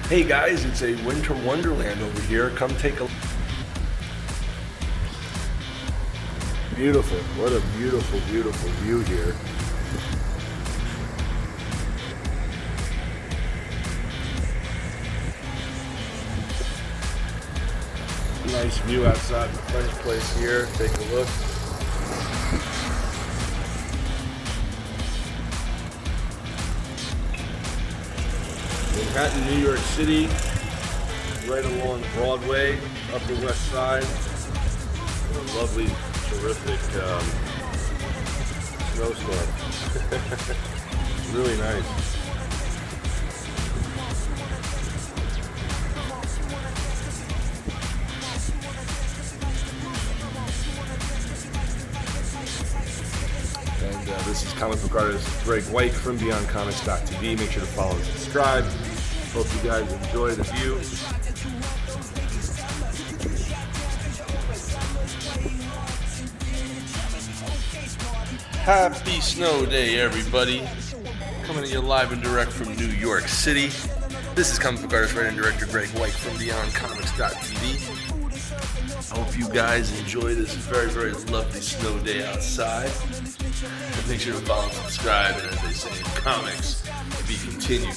Hey guys, it's a winter wonderland over here. Come take a look. Beautiful. What a beautiful, beautiful view here. Nice view outside the French place here. Take a look. Manhattan, New York City, right along Broadway, Upper West Side. A lovely, terrific snowstorm. Really nice. And this is comic book artist Graig Weich from BeyondComics.tv. Make sure to follow and subscribe. Hope you guys enjoy the view. Happy snow day, everybody. Coming to you live and direct from New York City. This is comic book artist, writer, and director Graig Weich from BeyondComics.tv. I hope you guys enjoy this very, very lovely snow day outside. And make sure to follow and subscribe, and as they say in comics, to be continued.